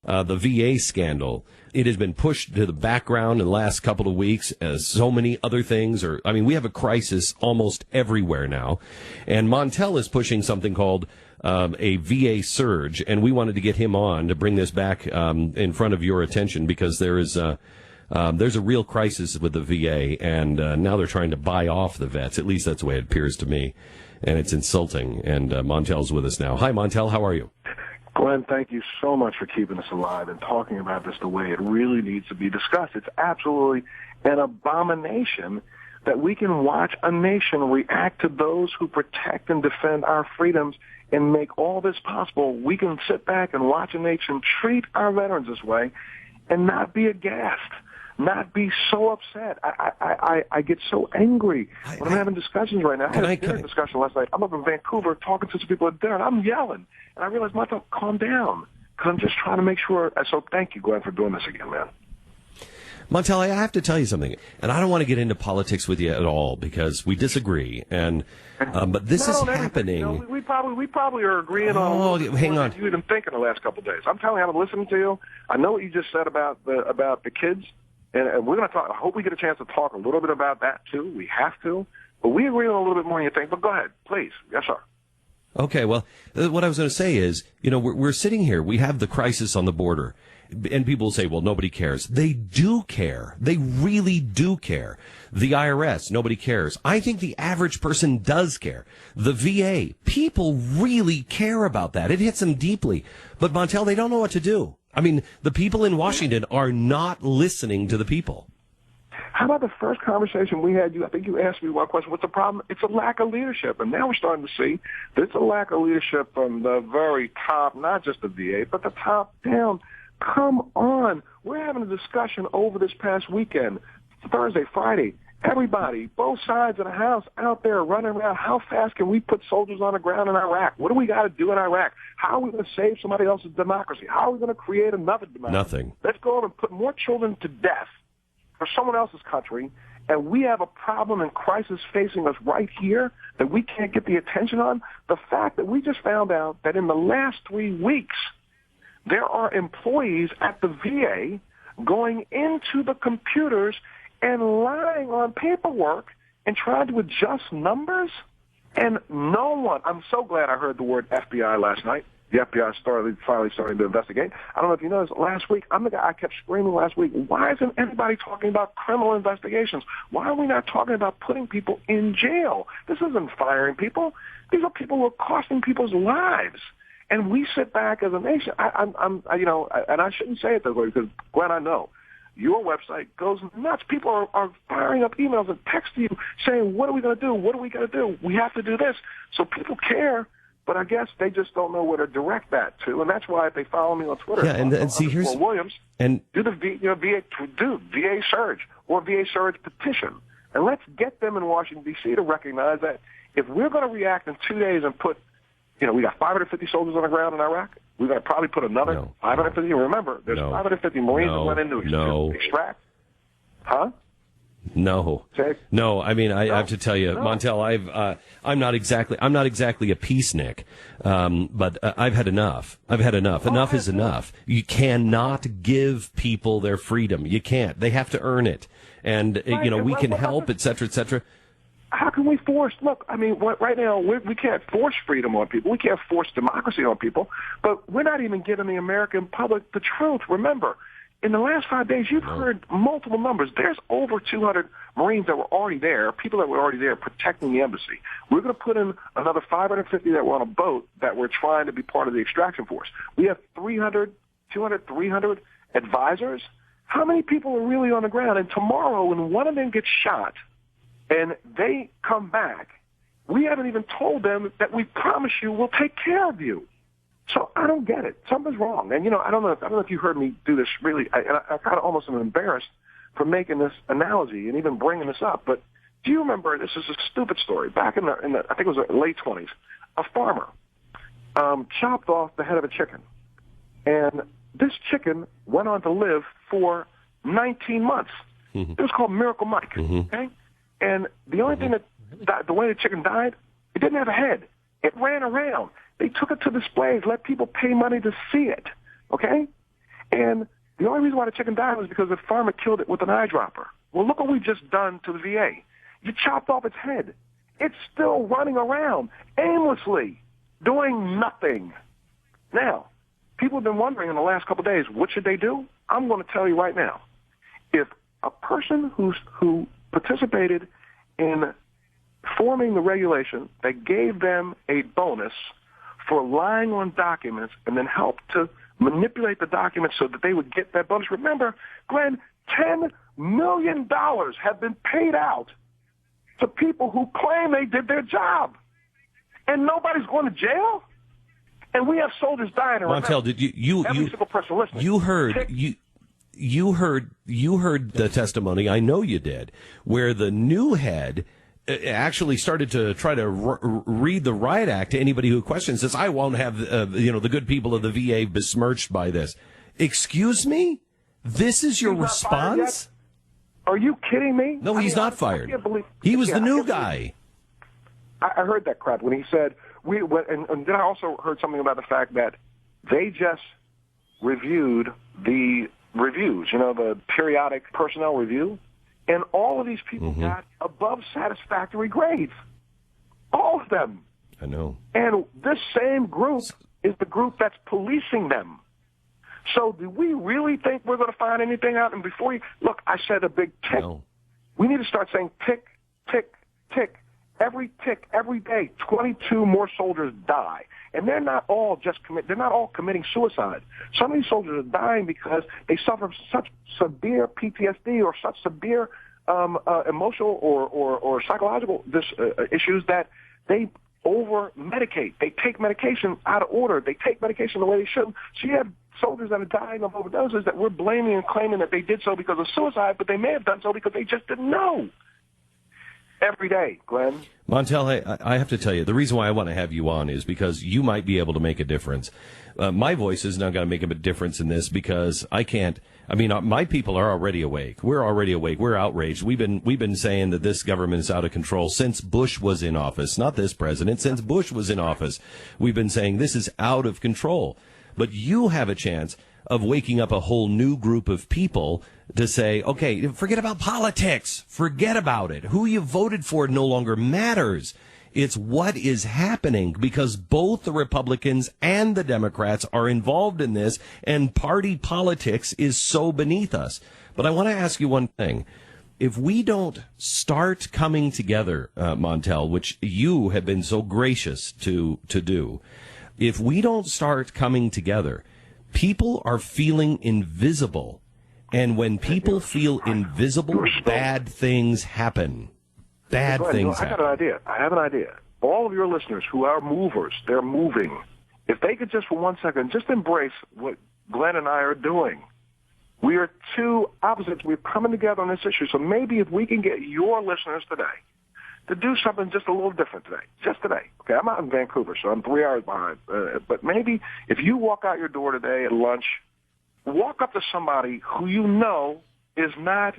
the VA scandal. It has been pushed to the background in the last couple of weeks as so many other things. We have a crisis almost everywhere now. And Montel is pushing something called a VA surge, and we wanted to get him on to bring this back in front of your attention because there's a real crisis with the VA, and now they're trying to buy off the vets. At least that's the way it appears to me, and it's insulting. And Montel's with us now. Hi, Montel. How are you? Glenn, thank you so much for keeping us alive and talking about this the way it really needs to be discussed. It's absolutely an abomination that we can watch a nation react to those who protect and defend our freedoms and make all this possible. We can sit back and watch a nation treat our veterans this way and not be aghast, not be so upset. I get so angry when I'm having discussions right now. I had a dinner discussion last night. I'm up in Vancouver talking to some people at dinner, and I'm yelling. And I realized, Montel, calm down, because I'm just trying to make sure. So thank you, Glenn, for doing this again, man. Montel, I have to tell you something, and I don't want to get into politics with you at all because we disagree. And but this is happening. You know, we probably are agreeing on. Hang on. You've been thinking the last couple of days. I'm telling you, I've been listening to you. I know what you just said about the kids, and we're going to talk. I hope we get a chance to talk a little bit about that too. We have to, but we agree on a little bit more than you think. But go ahead, please. Yes, sir. Okay, well, what I was going to say is, we're sitting here. We have the crisis on the border. And people say, well, nobody cares. They do care. They really do care. The IRS, nobody cares. I think the average person does care. The VA, people really care about that. It hits them deeply. But, Montel, they don't know what to do. I mean, the people in Washington are not listening to the people. How about the first conversation we had? I think you asked me one question. What's the problem? It's a lack of leadership. And now we're starting to see that it's a lack of leadership from the very top, not just the VA, but the top down. Come on. We're having a discussion over this past weekend, Thursday, Friday. Everybody, both sides of the house out there running around. How fast can we put soldiers on the ground in Iraq? What do we got to do in Iraq? How are we going to save somebody else's democracy? How are we going to create another democracy? Nothing. Let's go on and put more children to death for someone else's country, and we have a problem and crisis facing us right here that we can't get the attention on. The fact that we just found out that in the last 3 weeks, there are employees at the VA going into the computers and lying on paperwork and trying to adjust numbers. And no one, I'm so glad I heard the word FBI last night. The FBI finally starting to investigate. I don't know if you noticed, last week, I'm the guy I kept screaming last week, why isn't anybody talking about criminal investigations? Why are we not talking about putting people in jail? This isn't firing people. These are people who are costing people's lives. And we sit back as a nation. And I shouldn't say it that way because, Glenn, I know your website goes nuts. People are firing up emails and texting you saying, what are we going to do? What are we going to do? We have to do this. So people care, but I guess they just don't know where to direct that to. And that's why if they follow me on Twitter, and see, here's Williams, and do the VA surge or VA surge petition. And let's get them in Washington, D.C. to recognize that if we're going to react in 2 days and put we got 550 soldiers on the ground in Iraq. We're going to probably put another 550. Remember, there's 550 Marines that went into extract. Huh? No. I mean, I have to tell you, Montel, I'm not exactly a peacenik, but I've had enough. Enough is enough. You cannot give people their freedom. You can't. They have to earn it. And we can help, et cetera, et cetera. How can we force? Look, I mean, right now we can't force freedom on people. We can't force democracy on people. But we're not even giving the American public the truth. Remember, in the last 5 days, you've heard multiple numbers. There's over 200 Marines that were already there, people that were already there protecting the embassy. We're going to put in another 550 that were on a boat that were trying to be part of the extraction force. We have 300 advisors. How many people are really on the ground? And tomorrow, when one of them gets shot, and they come back, we haven't even told them that we promise you we'll take care of you. So I don't get it. Something's wrong. And, I don't know if you heard me do this really. I kind of almost am embarrassed for making this analogy and even bringing this up. But do you remember, this is a stupid story, back in the I think it was the late 20s, a farmer chopped off the head of a chicken. And this chicken went on to live for 19 months. Mm-hmm. It was called Miracle Mike, okay? And the only thing the way the chicken died, it didn't have a head. It ran around. They took it to displays, let people pay money to see it, okay? And the only reason why the chicken died was because the farmer killed it with an eyedropper. Well, look what we've just done to the VA. You chopped off its head. It's still running around aimlessly, doing nothing. Now, people have been wondering in the last couple of days, what should they do? I'm going to tell you right now. If a person who participated in forming the regulation that gave them a bonus for lying on documents and then helped to manipulate the documents so that they would get that bonus. Remember, Glenn, $10 million have been paid out to people who claim they did their job. And nobody's going to jail? And we have soldiers dying. Montel, did every single person listening. You heard the testimony, I know you did, where the new head actually started to try to read the riot act to anybody who questions this. I won't have the good people of the VA besmirched by this. Excuse me? This is your response? Are you kidding me? No, he's not fired. He was the new guy. I heard that crap when he said and then I also heard something about the fact that they just reviewed the reviews, the periodic personnel review. And all of these people got above satisfactory grades. All of them. I know. And this same group is the group that's policing them. So do we really think we're going to find anything out? And before you, look, I said a big tick. No. We need to start saying tick, tick, tick. Every tick, every day, 22 more soldiers die. And they're not all committing suicide. Some of these soldiers are dying because they suffer such severe PTSD or such severe emotional or psychological issues that they over-medicate. They take medication out of order. They take medication the way they shouldn't. So you have soldiers that are dying of overdoses that we're blaming and claiming that they did so because of suicide, but they may have done so because they just didn't know. Every day, Glenn. Montel, I have to tell you, the reason why I want to have you on is because you might be able to make a difference. My voice is not going to make a difference in this because I can't. I mean, my people are already awake. We're already awake. We're outraged. We've been saying that this government is out of control since Bush was in office. Not this president. Since Bush was in office, we've been saying this is out of control. But you have a chance of waking up a whole new group of people to say, okay, forget about politics. Forget about it. Who you voted for no longer matters. It's what is happening because both the Republicans and the Democrats are involved in this, and party politics is so beneath us. But I want to ask you one thing. If we don't start coming together, Montel, which you have been so gracious to do, if we don't start coming together, people are feeling invisible. And when people feel invisible, bad things happen. Bad things happen. I have an idea. All of your listeners who are movers, they're moving. If they could just for 1 second just embrace what Glenn and I are doing. We are two opposites. We're coming together on this issue. So maybe if we can get your listeners today to do something just a little different today, just today. Okay, I'm out in Vancouver, so I'm 3 hours behind. But maybe if you walk out your door today at lunch, walk up to somebody who you know is not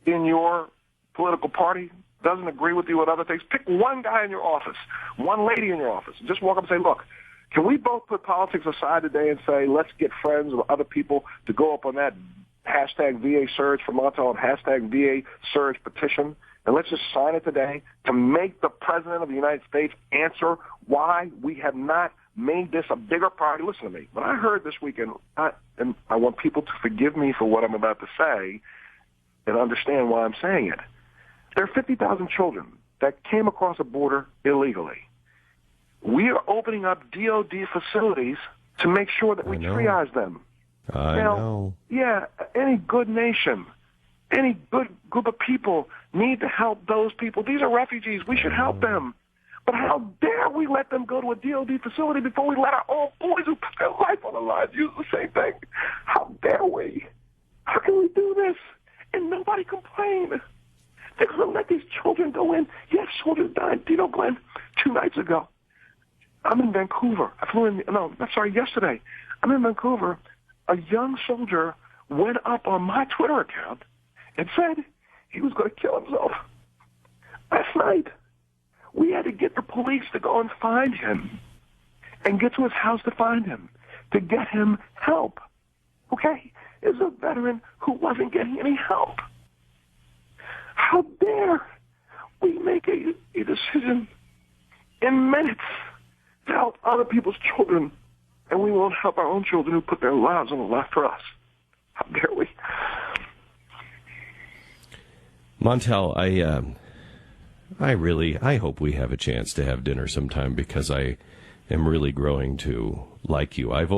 in your political party, doesn't agree with you with other things. Pick one guy in your office, one lady in your office, and just walk up and say, look, can we both put politics aside today and say, let's get friends with other people to go up on that hashtag VA surge for Montel and hashtag VA surge petition, and let's just sign it today to make the President of the United States answer why we have not made this a bigger priority. Listen to me. When I heard this weekend, and I want people to forgive me for what I'm about to say and understand why I'm saying it. There are 50,000 children that came across a border illegally. We are opening up DOD facilities to make sure that we triage them. I know. Yeah, any good nation, any good group of people need to help those people. These are refugees. We should help them. But how dare we let them go to a DOD facility before we let our own boys who put their life on the line use the same thing? How dare we? How can we do this? And nobody complain. They're going to let these children go in. Yes, children died. Do you know, Glenn, 2 nights ago, I'm in Vancouver. Yesterday. I'm in Vancouver. A young soldier went up on my Twitter account and said he was going to kill himself. Last night, we had to get the police to go and find him and get to his house to find him, to get him help. Okay? is a veteran who wasn't getting any help. How dare we make a decision in minutes to help other people's children, and we won't help our own children who put their lives on the line for us? How dare we? Montel, I hope we have a chance to have dinner sometime, because I am really growing to like you. I've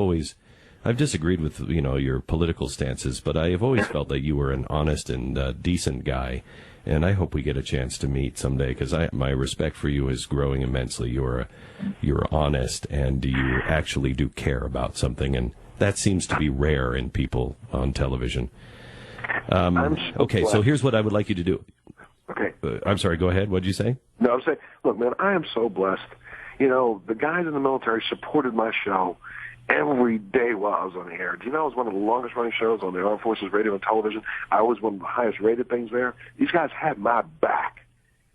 disagreed with, your political stances, but I have always felt that you were an honest and decent guy, and I hope we get a chance to meet someday, because my respect for you is growing immensely. You're honest, and you actually do care about something, and that seems to be rare in people on television. Okay, so here's what I would like you to do. Okay. I'm sorry, go ahead. What did you say? No, I'm saying, look, man, I am so blessed. The guys in the military supported my show every day while I was on the air. Do you know it was one of the longest running shows on the Armed Forces Radio and Television? I was one of the highest rated things there. These guys had my back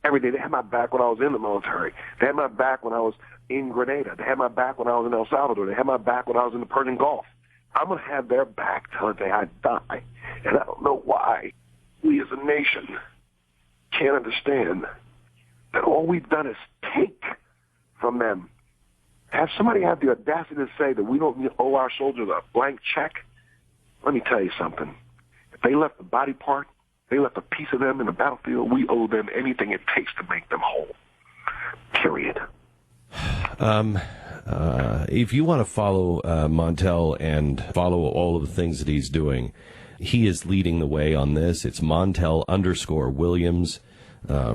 every day. They had my back when I was in the military. They had my back when I was in Grenada. They had my back when I was in El Salvador. They had my back when I was in the Persian Gulf. I'm going to have their back till the day I die. And I don't know why we as a nation can't understand that all we've done is take from them. Have somebody have the audacity to say that we don't owe our soldiers a blank check? Let me tell you something. If they left a body part, they left a piece of them in the battlefield, we owe them anything it takes to make them whole. Period. If you want to follow Montel and follow all of the things that he's doing, he is leading the way on this. It's Montel_Williams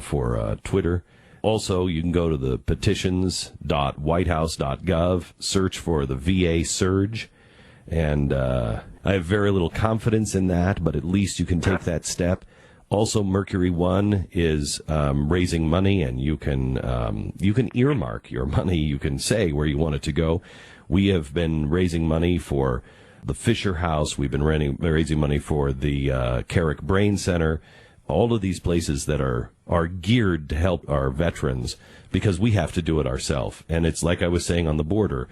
for Twitter. Also, you can go to the petitions.whitehouse.gov, search for the VA surge, and I have very little confidence in that, but at least you can take that step. Also, Mercury One is raising money, and you can earmark your money. You can say where you want it to go. We have been raising money for the Fisher House. We've been raising money for the Carrick Brain Center. All of these places that are geared to help our veterans, because we have to do it ourselves. And it's like I was saying on the border.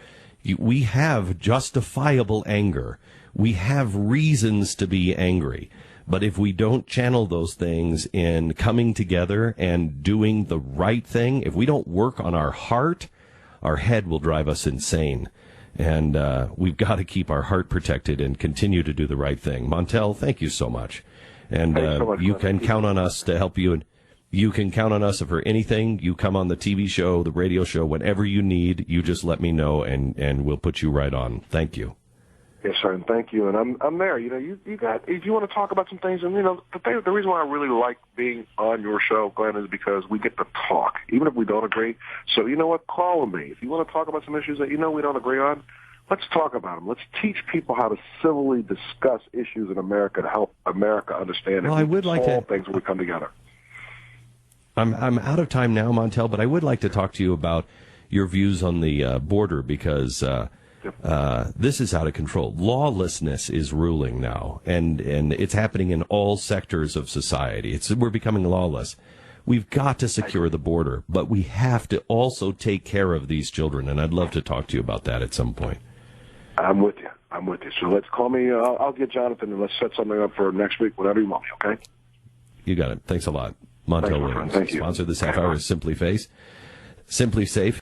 We have justifiable anger. We have reasons to be angry. But if we don't channel those things in coming together and doing the right thing, if we don't work on our heart, our head will drive us insane. And we've got to keep our heart protected and continue to do the right thing. Montel, thank you so much. And you can count on us to help you. And you can count on us for anything. You come on the TV show, the radio show, whatever you need. You just let me know, and we'll put you right on. Thank you. Yes, sir, and thank you. And I'm there. You got, if you want to talk about some things, and the reason why I really like being on your show, Glenn, is because we get to talk, even if we don't agree. So you know what? Call me if you want to talk about some issues that we don't agree on. Let's talk about them. Let's teach people how to civilly discuss issues in America to help America understand. Well, I would like to things when we come together. I'm out of time now, Montel, but I would like to talk to you about your views on the border, because this is out of control. Lawlessness is ruling now, and it's happening in all sectors of society. We're becoming lawless. We've got to secure the border, but we have to also take care of these children, and I'd love to talk to you about that at some point. I'm with you. So let's call me. I'll get Jonathan, and let's set something up for next week, whenever you want me, okay? You got it. Thanks a lot. Montel Williams. Thank you. Sponsor this half hour is Simply Safe.